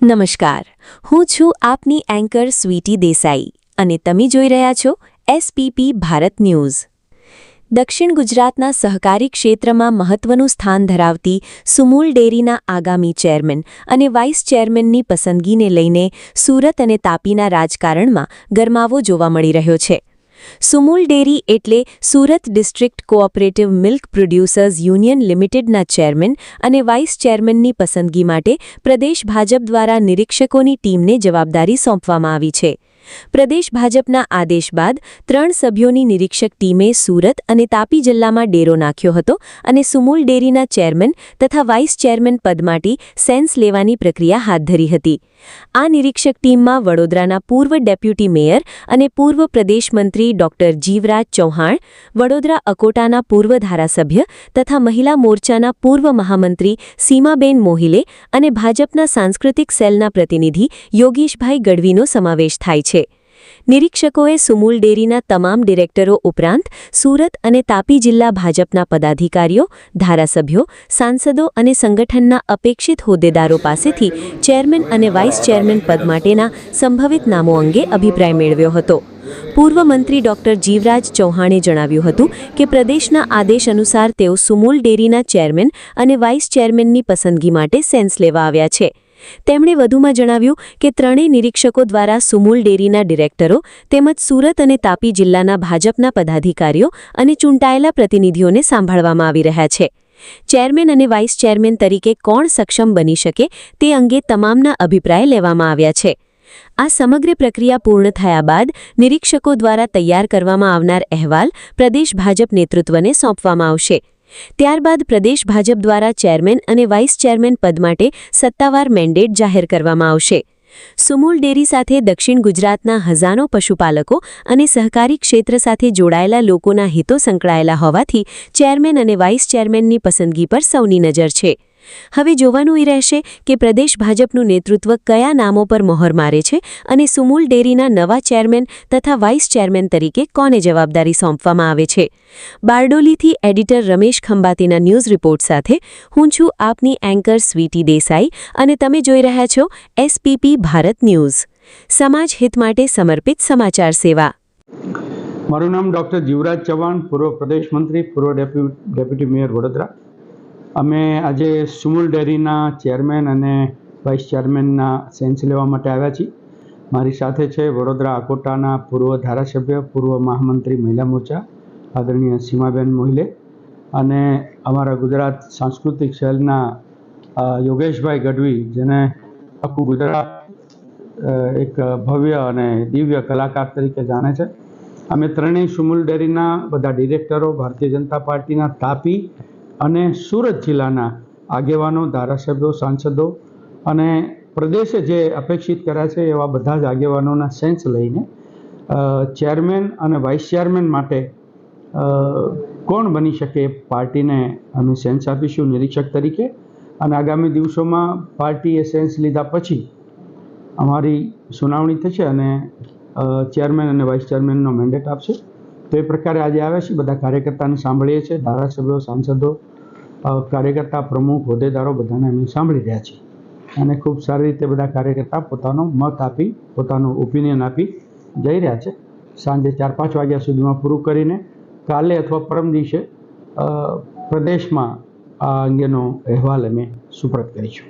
નમસ્કાર, હું છું આપની એન્કર સ્વીટી દેસાઈ અને તમે જોઈ રહ્યા છો એસપીપી ભારત ન્યૂઝ। દક્ષિણ ગુજરાતના સહકારી ક્ષેત્રમાં મહત્વનું સ્થાન ધરાવતી સુમૂલ ડેરીના આગામી ચેરમેન અને વાઇસ ચેરમેનની પસંદગીને લઈને સુરત અને તાપીના રાજકારણમાં ગરમાવો જોવા મળી રહ્યો છે। સુમૂલ ડેરી એટલે Surat district cooperative milk producers union લિમિટેડના ચેરમેન અને વાઇસ ચેરમેનની પસંદગી માટે પ્રદેશ ભાજપ દ્વારા નિરીક્ષકોની ટીમને જવાબદારી સોંપવામાં આવી છે। પ્રદેશ ભાજપના આદેશ બાદ 3 સભ્યોની નિરીક્ષક ટીમે સુરત અને તાપી જિલ્લામાં ડેરો નાખ્યો હતો અને સુમૂલ ડેરીના ચેરમેન તથા વાઇસ ચેરમેન પદ માટે સેન્સ લેવાની પ્રક્રિયા હાથ ધરી હતી। આ નિરીક્ષક ટીમમાં વડોદરાના પૂર્વ ડેપ્યુટી મેયર અને પૂર્વ પ્રદેશ મંત્રી ડોક્ટર જીવરાજ ચૌહાણ, વડોદરા અકોટાના પૂર્વ ધારાસભ્ય તથા મહિલા મોરચાના પૂર્વ મહામંત્રી સીમાબેન મોહિલે અને ભાજપના સાંસ્કૃતિક સેલના પ્રતિનિધિ યોગેશભાઈ ગઢવીનો સમાવેશ થાય છે। નિરીક્ષકોએ સુમૂલ ડેરીના તમામ ડિરેક્ટરો ઉપરાંત સુરત અને તાપી જિલ્લા ભાજપના પદાધિકારીઓ, ધારાસભ્યો, સાંસદો અને સંગઠનના અપેક્ષિત હોદ્દેદારો પાસેથી ચેરમેન અને વાઇસ ચેરમેન પદ માટેના સંભવિત નામો અંગે અભિપ્રાય મેળવ્યો હતો। પૂર્વ મંત્રી ડોક્ટર જીવરાજ ચૌહાણે જણાવ્યું હતું કે પ્રદેશના આદેશ અનુસાર તેઓ સુમૂલ ડેરીના ચેરમેન અને વાઇસ ચેરમેનની પસંદગી માટે સેન્સ લેવા આવ્યા છે। તેમણે વધુમાં જણાવ્યું કે ત્રણેય નિરીક્ષકો દ્વારા સુમૂલ ડેરીના ડિરેક્ટરો તેમજ સુરત અને તાપી જિલ્લાના ભાજપના પદાધિકારીઓ અને ચૂંટાયેલા પ્રતિનિધિઓને સાંભળવામાં આવી રહ્યા છે। ચેરમેન અને વાઇસ ચેરમેન તરીકે કોણ સક્ષમ બની શકે તે અંગે તમામના અભિપ્રાય લેવામાં આવ્યા છે। આ સમગ્ર પ્રક્રિયા પૂર્ણ થયા બાદ નિરીક્ષકો દ્વારા તૈયાર કરવામાં આવનાર અહેવાલ પ્રદેશ ભાજપ નેતૃત્વને સોંપવામાં આવશે। ત્યારબાદ પ્રદેશ ભાજપ દ્વારા ચેરમેન અને વાઇસ ચેરમેન પદ માટે સત્તાવાર મેન્ડેટ જાહેર કરવામાં આવશે। સુમૂલ ડેરી સાથે દક્ષિણ ગુજરાતના હજારો પશુપાલકો અને સહકારી ક્ષેત્ર સાથે જોડાયેલા લોકોના હિતો સંકળાયેલા હોવાથી ચેરમેન અને વાઇસ ચેરમેનની પસંદગી પર સૌની નજર છે। હવે જોવાનું એ રહેશે કે પ્રદેશ ભાજપનું નેતૃત્વ કયા નામો પર મહોર મારે છે અને સુમૂલ ડેરીના નવા ચેરમેન તથા વાઇસ ચેરમેન તરીકે કોને જવાબદારી સોંપવામાં આવે છે। બારડોલીથી એડિટર રમેશ ખંભાતીના ન્યૂઝ રિપોર્ટ સાથે હું છું આપની એન્કર સ્વીટી દેસાઈ અને તમે જોઈ રહ્યા છો એસપીપી ભારત ન્યૂઝ, સમાજ હિત માટે સમર્પિત સમાચાર સેવા। મારું નામ ડોક્ટર જીવરાજ ચૌહાણ, પૂર્વ પ્રદેશ મંત્રી, પૂર્વ ડેપ્યુટી મેયર વડોદરા। અમે આજે સુમૂલ ડેરીના ચેરમેન અને વાઇસ ચેરમેનના સેન્સ લેવા માટે આવ્યા છીએ। મારી સાથે છે વડોદરા અકોટાના પૂર્વ ધારાસભ્ય, પૂર્વ મહામંત્રી મહિલા મોરચા આદરણીય સીમાબેન મોહિલે અને અમારા ગુજરાત સાંસ્કૃતિક સેલના યોગેશભાઈ ગઢવી, જેને આખું ગુજરાત એક ભવ્ય અને દિવ્ય કલાકાર તરીકે જાણે છે। અમે ત્રણેય સુમૂલ ડેરીના બધા ડિરેક્ટરો, ભારતીય જનતા પાર્ટીના તાપી અને સુરત જિલ્લાના આગેવાનો, ધારાસભ્યો, સાંસદો અને પ્રદેશે જે અપેક્ષિત કર્યા છે એવા બધા જ આગેવાનોના સેન્સ લઈને ચેરમેન અને વાઇસ ચેરમેન માટે કોણ બની શકે એ પાર્ટીને અમે સેન્સ આપીશું નિરીક્ષક તરીકે અને આગામી દિવસોમાં પાર્ટીએ સેન્સ લીધા પછી અમારી સુનાવણી થશે અને ચેરમેન અને વાઇસ ચેરમેનનો મેન્ડેટ આપશે। તો એ પ્રકારે આજે આવ્યા છીએ, બધા કાર્યકર્તાને સાંભળીએ છીએ, ધારાસભ્યો, સાંસદો, કાર્યકર્તા પ્રમુખ, હોદ્દેદારો બધાને અમે સાંભળી રહ્યા છીએ અને ખૂબ સારી રીતે બધા કાર્યકર્તા પોતાનો મત આપી, પોતાનું ઓપિનિયન આપી જઈ રહ્યા છે। સાંજે 4-5 વાગ્યા સુધીમાં પૂરું કરીને કાલે અથવા પરમ દિવસે પ્રદેશમાં આ અંગેનો અહેવાલ અમે સુપરત કરીશું।